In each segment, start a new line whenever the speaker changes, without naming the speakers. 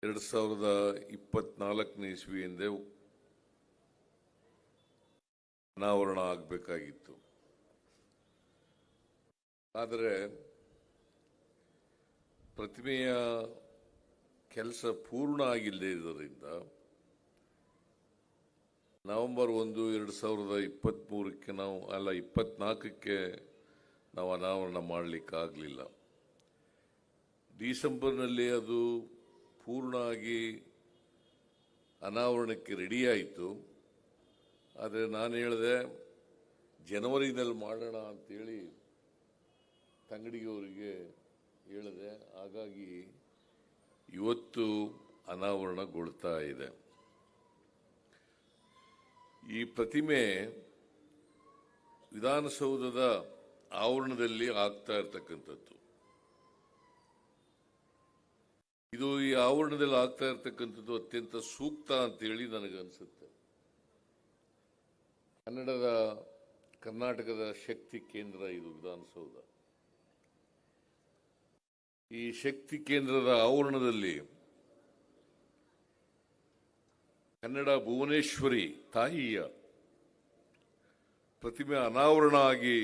2024ನೇ ಇಸ್ವಿಯಿಂದ ಅನಾವರಣ ಆಗಬೇಕಾಗಿತ್ತು. ಆದರೆ ಪ್ರತಿಮೆಯ ಕೆಲಸ ಪೂರ್ಣ ಆಗಿಲ್ಲದೆ ಇರುವುದರಿಂದ ನವೆಂಬರ್ 1, 2023ಕ್ಕೆ ನಾವು 24ಕ್ಕೆ ನಾವು ಅನಾವರಣ ಮಾಡಲಿಕ್ಕಾಗಲಿಲ್ಲ. ಡಿಸೆಂಬರ್ನಲ್ಲಿ ಅದು ಪೂರ್ಣ ಆಗಿ ಅನಾವರಣಕ್ಕೆ ರೆಡಿ ಆಯಿತು. ಆದರೆ ನಾನು ಹೇಳಿದೆ ಜನವರಿನಲ್ಲಿ ಮಾಡೋಣ ಅಂತೇಳಿ ತಂಗಡಿಯವರಿಗೆ ಹೇಳಿದೆ. ಹಾಗಾಗಿ ಇವತ್ತು ಅನಾವರಣಗೊಳ್ತಾ ಇದೆ. ಈ ಪ್ರತಿಮೆ ವಿಧಾನಸೌಧದ ಆವರಣದಲ್ಲಿ ಆಗ್ತಾ ಇರತಕ್ಕಂಥದ್ದು. ಇದು ಈ ಆವರಣದಲ್ಲಿ ಆಗ್ತಾ ಇರತಕ್ಕಂಥದ್ದು ಅತ್ಯಂತ ಸೂಕ್ತ ಅಂತೇಳಿ ನನಗನ್ಸುತ್ತೆ. ಕರ್ನಾಟಕದ ಶಕ್ತಿ ಕೇಂದ್ರ ಇದು ವಿಧಾನಸೌಧ. ಈ ಶಕ್ತಿ ಕೇಂದ್ರದ ಆವರಣದಲ್ಲಿ ಕನ್ನಡ ಭುವನೇಶ್ವರಿ ತಾಯಿಯ ಪ್ರತಿಮೆ ಅನಾವರಣ ಆಗಿ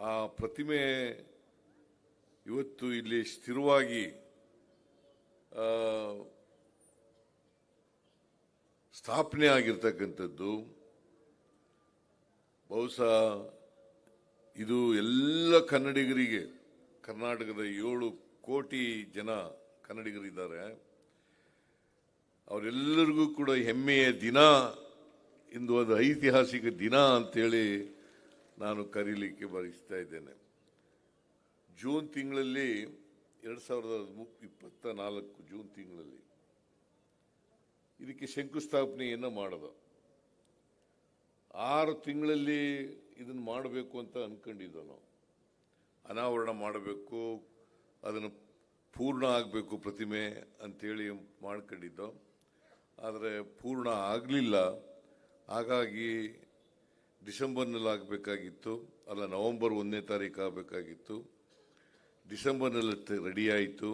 ಆ ಪ್ರತಿಮೆ ಇವತ್ತು ಇಲ್ಲಿ ಸ್ಥಿರವಾಗಿ ಸ್ಥಾಪನೆ ಆಗಿರ್ತಕ್ಕಂಥದ್ದು. ಬಹುಶಃ ಇದು ಎಲ್ಲ ಕನ್ನಡಿಗರಿಗೆ, ಕರ್ನಾಟಕದ 7 ಕೋಟಿ ಜನ ಕನ್ನಡಿಗರಿದ್ದಾರೆ, ಅವರೆಲ್ಲರಿಗೂ ಕೂಡ ಹೆಮ್ಮೆಯ ದಿನ. ಇಂದು ಒಂದು ಐತಿಹಾಸಿಕ ದಿನ ಅಂತೇಳಿ ನಾನು ಕರೀಲಿಕ್ಕೆ ಬಯಸ್ತಾ ಇದ್ದೇನೆ. ಜೂನ್ ತಿಂಗಳಲ್ಲಿ 2024 ಜೂನ್ ತಿಂಗಳಲ್ಲಿ ಇದಕ್ಕೆ ಶಂಕುಸ್ಥಾಪನೆಯನ್ನು ಮಾಡೋದು. 6 ತಿಂಗಳಲ್ಲಿ ಇದನ್ನು ಮಾಡಬೇಕು ಅಂತ ಅನ್ಕೊಂಡಿದ್ದೋ ನಾವು. ಅನಾವರಣ ಮಾಡಬೇಕು, ಅದನ್ನು ಪೂರ್ಣ ಆಗಬೇಕು ಪ್ರತಿಮೆ ಅಂತೇಳಿ ಮಾಡ್ಕೊಂಡಿದ್ದೋ. ಆದರೆ ಪೂರ್ಣ ಆಗಲಿಲ್ಲ. ಹಾಗಾಗಿ ಡಿಸೆಂಬರ್ನಲ್ಲಿ ಆಗಬೇಕಾಗಿತ್ತು, ನವೆಂಬರ್ 1ನೇ ತಾರೀಕು ಆಗಬೇಕಾಗಿತ್ತು. ಡಿಸೆಂಬರ್ನಲ್ಲಿ ರೆಡಿ ಆಯಿತು.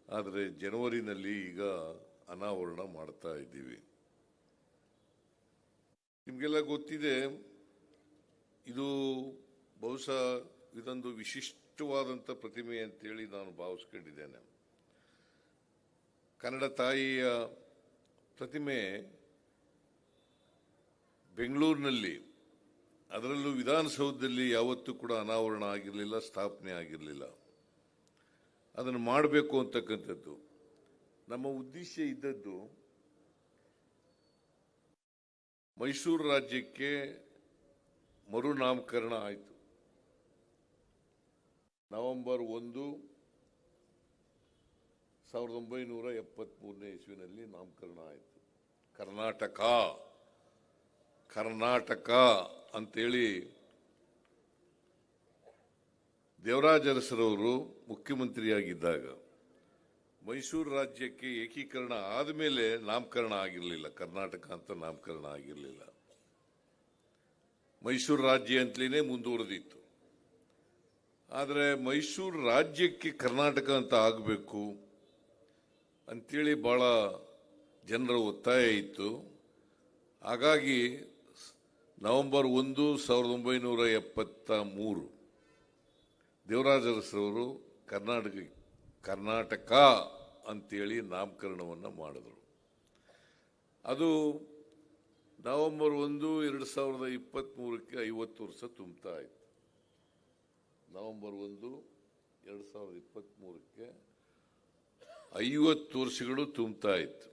ಆದರೆ ಜನವರಿನಲ್ಲಿ ಈಗ ಅನಾವರಣ ಮಾಡ್ತಾ ಇದ್ದೀವಿ. ನಿಮಗೆಲ್ಲ ಗೊತ್ತಿದೆ, ಇದು ಬಹುಶಃ ಇದೊಂದು ವಿಶಿಷ್ಟವಾದಂಥ ಪ್ರತಿಮೆ ಅಂತೇಳಿ ನಾನು ಭಾವಿಸ್ಕೊಂಡಿದ್ದೇನೆ. ಕನ್ನಡ ತಾಯಿಯ ಪ್ರತಿಮೆ ಬೆಂಗಳೂರಿನಲ್ಲಿ, ಅದರಲ್ಲೂ ವಿಧಾನಸೌಧದಲ್ಲಿ ಯಾವತ್ತೂ ಕೂಡ ಅನಾವರಣ ಆಗಿರಲಿಲ್ಲ, ಸ್ಥಾಪನೆ ಆಗಿರಲಿಲ್ಲ. ಅದನ್ನು ಮಾಡಬೇಕು ಅಂತಕ್ಕಂಥದ್ದು ನಮ್ಮ ಉದ್ದೇಶ ಇದ್ದದ್ದು. ಮೈಸೂರು ರಾಜ್ಯಕ್ಕೆ ಮರುನಾಮಕರಣ ಆಯಿತು. ನವೆಂಬರ್ 1, 1973ನೇ ಇಸ್ವಿನಲ್ಲಿ ನಾಮಕರಣ ಆಯಿತು. ಕರ್ನಾಟಕ ಅಂತೇಳಿ ದೇವರಾಜ ಅರಸರವರು ಮುಖ್ಯಮಂತ್ರಿಯಾಗಿದ್ದಾಗ ಮೈಸೂರು ರಾಜ್ಯಕ್ಕೆ ಏಕೀಕರಣ ಆದಮೇಲೆ ನಾಮಕರಣ ಆಗಿರಲಿಲ್ಲ, ಕರ್ನಾಟಕ ಅಂತ ನಾಮಕರಣ ಆಗಿರಲಿಲ್ಲ. ಮೈಸೂರು ರಾಜ್ಯ ಅಂತಲೇ ಮುಂದುವರೆದಿತ್ತು. ಆದರೆ ಮೈಸೂರು ರಾಜ್ಯಕ್ಕೆ ಕರ್ನಾಟಕ ಅಂತ ಆಗಬೇಕು ಅಂತೇಳಿ ಬಹಳ ಜನರ ಒತ್ತಾಯ ಇತ್ತು. ಹಾಗಾಗಿ ನವೆಂಬರ್ 1, 1973 ದೇವರಾಜ ಅರಸರವರು ಕರ್ನಾಟಕ ಅಂತೇಳಿ ನಾಮಕರಣವನ್ನು ಮಾಡಿದರು. ಅದು ನವೆಂಬರ್ 1, 2023ಕ್ಕೆ 50 ವರ್ಷ ತುಂಬ್ತಾ ಇತ್ತು. ನವೆಂಬರ್ 1, 2023ಕ್ಕೆ 50 ವರ್ಷಗಳು ತುಂಬ್ತಾ ಇತ್ತು.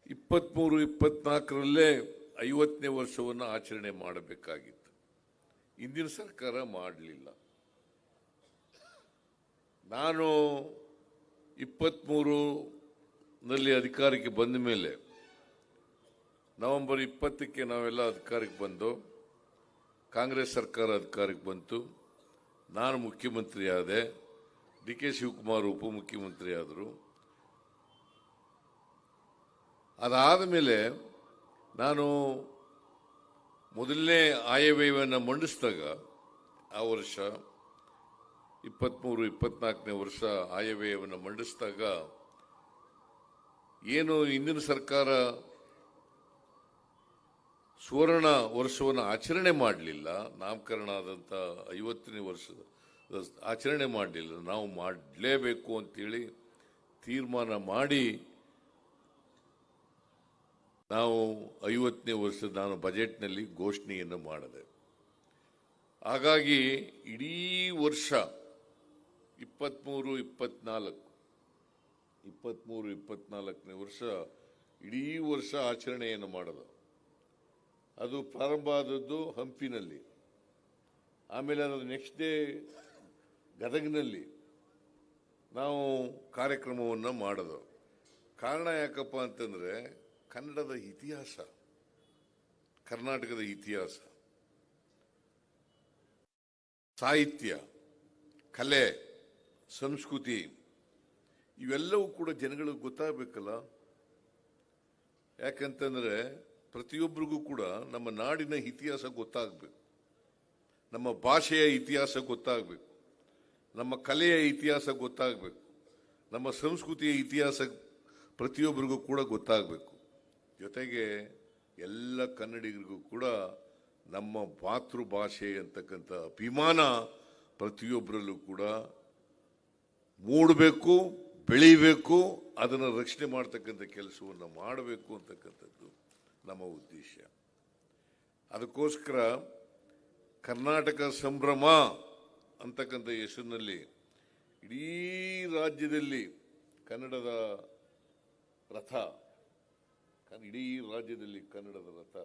23-24ರಲ್ಲೇ 50ನೇ ವರ್ಷವನ್ನು ಆಚರಣೆ ಮಾಡಬೇಕಾಗಿತ್ತು. ಇಂದಿನ ಸರ್ಕಾರ ಮಾಡಲಿಲ್ಲ. ನಾನು 23ನಲ್ಲಿ ಅಧಿಕಾರಕ್ಕೆ ಬಂದ ಮೇಲೆ ನವೆಂಬರ್ 20ಕ್ಕೆ ನಾವೆಲ್ಲ ಅಧಿಕಾರಕ್ಕೆ ಬಂದು, ಕಾಂಗ್ರೆಸ್ ಸರ್ಕಾರ ಅಧಿಕಾರಕ್ಕೆ ಬಂತು. ನಾನು ಮುಖ್ಯಮಂತ್ರಿ ಆದೆ, ಡಿ.ಕೆ. ಶಿವಕುಮಾರ್ ಉಪಮುಖ್ಯಮಂತ್ರಿ ಆದರು. ಅದಾದ ಮೇಲೆ ನಾನು ಮೊದಲನೇ ಆಯವ್ಯಯವನ್ನು ಮಂಡಿಸಿದಾಗ ಆ ವರ್ಷ 23-24ನೇ ವರ್ಷ ಆಯವ್ಯಯವನ್ನು ಮಂಡಿಸಿದಾಗ ಏನು ಇಂದಿನ ಸರ್ಕಾರ ಸುವರ್ಣ ವರ್ಷವನ್ನು ಆಚರಣೆ ಮಾಡಲಿಲ್ಲ, ನಾಮಕರಣ ಆದಂಥ 50ನೇ ವರ್ಷದ ಆಚರಣೆ ಮಾಡಲಿಲ್ಲ, ನಾವು ಮಾಡಲೇಬೇಕು ಅಂತೇಳಿ ತೀರ್ಮಾನ ಮಾಡಿ ನಾವು 50ನೇ ವರ್ಷದ ನಾನು ಬಜೆಟ್ನಲ್ಲಿ ಘೋಷಣೆಯನ್ನು ಮಾಡಿದೆ. ಹಾಗಾಗಿ ಇಡೀ ವರ್ಷ 23-24ನೇ ವರ್ಷ ಇಡೀ ವರ್ಷ ಆಚರಣೆಯನ್ನು ಮಾಡೋದು. ಅದು ಪ್ರಾರಂಭ ಆದದ್ದು ಹಂಪಿನಲ್ಲಿ, ಆಮೇಲೆ ಅದರ ನೆಕ್ಸ್ಟ್ ಡೇ ಗದಗಿನಲ್ಲಿ ನಾವು ಕಾರ್ಯಕ್ರಮವನ್ನು ಮಾಡೋದು. ಕಾರಣ ಯಾಕಪ್ಪ ಅಂತಂದರೆ ಕನ್ನಡದ ಇತಿಹಾಸ, ಕರ್ನಾಟಕದ ಇತಿಹಾಸ, ಸಾಹಿತ್ಯ, ಕಲೆ, ಸಂಸ್ಕೃತಿ ಇವೆಲ್ಲವೂ ಕೂಡ ಜನಗಳಿಗೆ ಗೊತ್ತಾಗಬೇಕಲ್ಲ. ಯಾಕಂತಂದರೆ ಪ್ರತಿಯೊಬ್ಬರಿಗೂ ಕೂಡ ನಮ್ಮ ನಾಡಿನ ಇತಿಹಾಸ ಗೊತ್ತಾಗಬೇಕು, ನಮ್ಮ ಭಾಷೆಯ ಇತಿಹಾಸ ಗೊತ್ತಾಗಬೇಕು, ನಮ್ಮ ಕಲೆಯ ಇತಿಹಾಸ ಗೊತ್ತಾಗಬೇಕು, ನಮ್ಮ ಸಂಸ್ಕೃತಿಯ ಇತಿಹಾಸ ಪ್ರತಿಯೊಬ್ಬರಿಗೂ ಕೂಡ ಗೊತ್ತಾಗಬೇಕು. ಜೊತೆಗೆ ಎಲ್ಲ ಕನ್ನಡಿಗರಿಗೂ ಕೂಡ ನಮ್ಮ ಮಾತೃಭಾಷೆ ಅಂತಕ್ಕಂಥ ಅಭಿಮಾನ ಪ್ರತಿಯೊಬ್ಬರಲ್ಲೂ ಕೂಡ ಮೂಡಬೇಕು, ಬೆಳೀಬೇಕು, ಅದನ್ನು ರಕ್ಷಣೆ ಮಾಡ್ತಕ್ಕಂಥ ಕೆಲಸವನ್ನು ಮಾಡಬೇಕು ಅಂತಕ್ಕಂಥದ್ದು ನಮ್ಮ ಉದ್ದೇಶ. ಅದಕ್ಕೋಸ್ಕರ ಕರ್ನಾಟಕ ಸಂಭ್ರಮ ಅಂತಕ್ಕಂಥ ಹೆಸರಿನಲ್ಲಿ ಇಡೀ ರಾಜ್ಯದಲ್ಲಿ ಕನ್ನಡದ ರಥ, ಇಡೀ ರಾಜ್ಯದಲ್ಲಿ ಕನ್ನಡದ ರಥ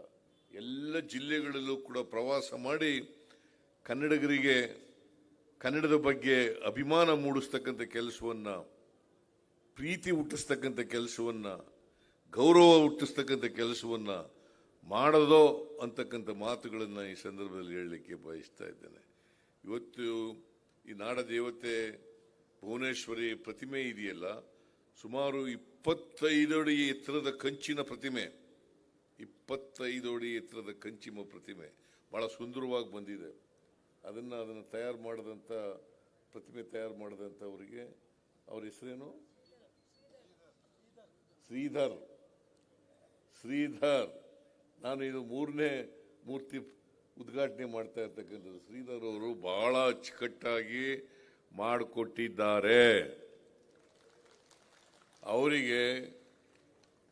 ಎಲ್ಲ ಜಿಲ್ಲೆಗಳಲ್ಲೂ ಕೂಡ ಪ್ರವಾಸ ಮಾಡಿ ಕನ್ನಡಿಗರಿಗೆ ಕನ್ನಡದ ಬಗ್ಗೆ ಅಭಿಮಾನ ಮೂಡಿಸ್ತಕ್ಕಂಥ ಕೆಲಸವನ್ನು, ಪ್ರೀತಿ ಹುಟ್ಟಿಸ್ತಕ್ಕಂಥ ಕೆಲಸವನ್ನು, ಗೌರವ ಹುಟ್ಟಿಸ್ತಕ್ಕಂಥ ಕೆಲಸವನ್ನು ಮಾಡೋದೋ ಅಂತಕ್ಕಂಥ ಮಾತುಗಳನ್ನು ಈ ಸಂದರ್ಭದಲ್ಲಿ ಹೇಳಲಿಕ್ಕೆ ಬಯಸ್ತಾ ಇದ್ದೇನೆ. ಇವತ್ತು ಈ ನಾಡ ದೇವತೆ ಭುವನೇಶ್ವರಿ ಪ್ರತಿಮೆ ಇದೆಯಲ್ಲ, ಸುಮಾರು 25 ಅಡಿ ಎತ್ತರದ ಕಂಚಿನ ಪ್ರತಿಮೆ, 25 ಅಡಿ ಎತ್ತರದ ಕಂಚಿನ ಪ್ರತಿಮೆ ಬಹಳ ಸುಂದರವಾಗಿ ಬಂದಿದೆ. ಅದನ್ನು ತಯಾರು ಮಾಡಿದಂಥ ಪ್ರತಿಮೆ ತಯಾರು ಮಾಡಿದಂಥವರಿಗೆ ಅವ್ರ ಹೆಸರೇನು? ಶ್ರೀಧರ್. ನಾನು ಇದು 3ನೇ ಮೂರ್ತಿ ಉದ್ಘಾಟನೆ ಮಾಡ್ತಾ ಇರ್ತಕ್ಕಂಥದ್ದು. ಶ್ರೀಧರ್ ಅವರು ಬಹಳ ಅಚ್ಚುಕಟ್ಟಾಗಿ ಮಾಡಿಕೊಟ್ಟಿದ್ದಾರೆ. ಅವರಿಗೆ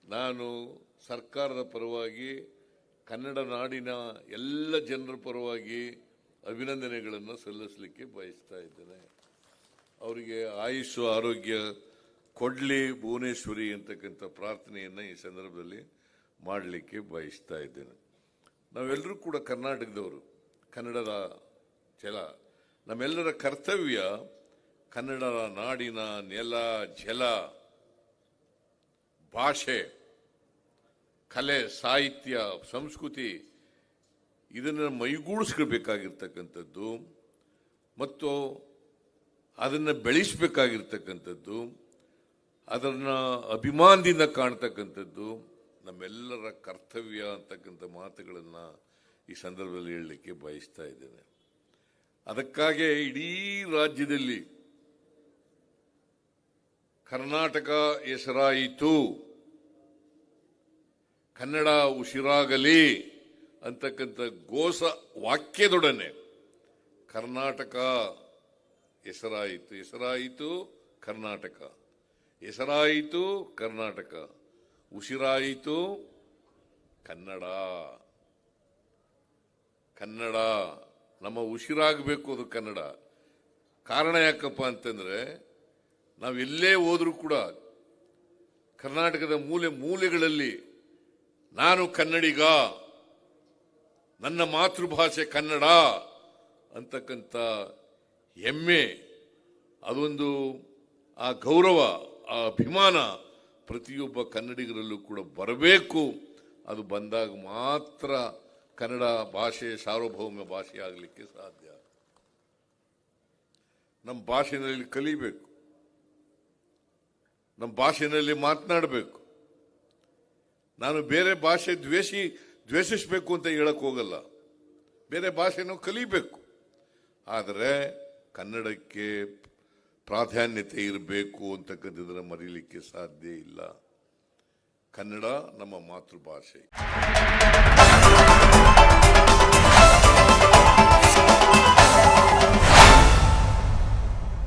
ನಾನು ಸರ್ಕಾರದ ಪರವಾಗಿ, ಕನ್ನಡ ನಾಡಿನ ಎಲ್ಲ ಜನರ ಪರವಾಗಿ ಅಭಿನಂದನೆಗಳನ್ನು ಸಲ್ಲಿಸಲಿಕ್ಕೆ ಬಯಸ್ತಾ ಇದ್ದೇನೆ. ಅವರಿಗೆ ಆಯುಷ್ ಆರೋಗ್ಯ ಕೊಡ್ಲಿ ಭುವನೇಶ್ವರಿ ಅಂತಕ್ಕಂಥ ಪ್ರಾರ್ಥನೆಯನ್ನು ಈ ಸಂದರ್ಭದಲ್ಲಿ ಮಾಡಲಿಕ್ಕೆ ಬಯಸ್ತಾ ಇದ್ದೇನೆ. ನಾವೆಲ್ಲರೂ ಕೂಡ ಕರ್ನಾಟಕದವರು, ಕನ್ನಡದ ಜಲ, ನಮ್ಮೆಲ್ಲರ ಕರ್ತವ್ಯ ಕನ್ನಡ ನಾಡಿನ ನೆಲ, ಜಲ, ಭಾಷೆ, ಕಲೆ, ಸಾಹಿತ್ಯ, ಸಂಸ್ಕೃತಿ ಇದನ್ನು ಮೈಗೂಡಿಸ್ಕೊಳ್ಬೇಕಾಗಿರ್ತಕ್ಕಂಥದ್ದು ಮತ್ತು ಅದನ್ನು ಬೆಳೆಸಬೇಕಾಗಿರ್ತಕ್ಕಂಥದ್ದು, ಅದನ್ನು ಅಭಿಮಾನದಿಂದ ಕಾಣ್ತಕ್ಕಂಥದ್ದು ನಮ್ಮೆಲ್ಲರ ಕರ್ತವ್ಯ ಅಂತಕ್ಕಂಥ ಮಾತುಗಳನ್ನು ಈ ಸಂದರ್ಭದಲ್ಲಿ ಹೇಳಲಿಕ್ಕೆ ಬಯಸ್ತಾ ಇದ್ದೇನೆ. ಅದಕ್ಕಾಗಿ ಇಡೀ ರಾಜ್ಯದಲ್ಲಿ ಕರ್ನಾಟಕ ಹೆಸರಾಯಿತು, ಕನ್ನಡ ಉಸಿರಾಗಲಿ ಅಂತಕ್ಕಂಥ ಘೋಷ ವಾಕ್ಯದೊಡನೆ ಕರ್ನಾಟಕ ಹೆಸರಾಯಿತು ಕರ್ನಾಟಕ, ಹೆಸರಾಯಿತು ಕರ್ನಾಟಕ, ಉಸಿರಾಯಿತು ಕನ್ನಡ. ಕನ್ನಡ ನಮ್ಮ ಉಸಿರಾಗಬೇಕು, ಅದು ಕನ್ನಡ. ಕಾರಣ ಯಾಕಪ್ಪ ಅಂತಂದ್ರೆ ನಾವೆಲ್ಲೇ ಹೋದ್ರೂ ಕೂಡ ಕರ್ನಾಟಕದ ಮೂಲೆ ಮೂಲೆಗಳಲ್ಲಿ ನಾನು ಕನ್ನಡಿಗ, ನನ್ನ ಮಾತೃಭಾಷೆ ಕನ್ನಡ ಅಂತಕ್ಕಂಥ ಹೆಮ್ಮೆ, ಅದೊಂದು ಆ ಗೌರವ, ಆ ಅಭಿಮಾನ ಪ್ರತಿಯೊಬ್ಬ ಕನ್ನಡಿಗರಲ್ಲೂ ಕೂಡ ಬರಬೇಕು. ಅದು ಬಂದಾಗ ಮಾತ್ರ ಕನ್ನಡ ಭಾಷೆ ಸಾರ್ವಭೌಮ ಭಾಷೆ ಆಗಲಿಕ್ಕೆ ಸಾಧ್ಯ. ನಮ್ಮ ಭಾಷೆಯಲ್ಲಿ ಕಲಿಬೇಕು, ನಮ್ಮ ಭಾಷೆಯಲ್ಲಿ ಮಾತನಾಡಬೇಕು. ನಾನು ಬೇರೆ ಭಾಷೆ ದ್ವೇಷಿಸಬೇಕು ಅಂತ ಹೇಳಕ್ ಹೋಗಲ್ಲ, ಬೇರೆ ಭಾಷೆನೂ ಕಲಿಬೇಕು. ಆದರೆ ಕನ್ನಡಕ್ಕೆ ಪ್ರಾಧಾನ್ಯತೆ ಇರಬೇಕು ಅಂತಕ್ಕಂಥದ್ದನ್ನು ಮರೀಲಿಕ್ಕೆ ಸಾಧ್ಯ ಇಲ್ಲ. ಕನ್ನಡ ನಮ್ಮ ಮಾತೃಭಾಷೆ.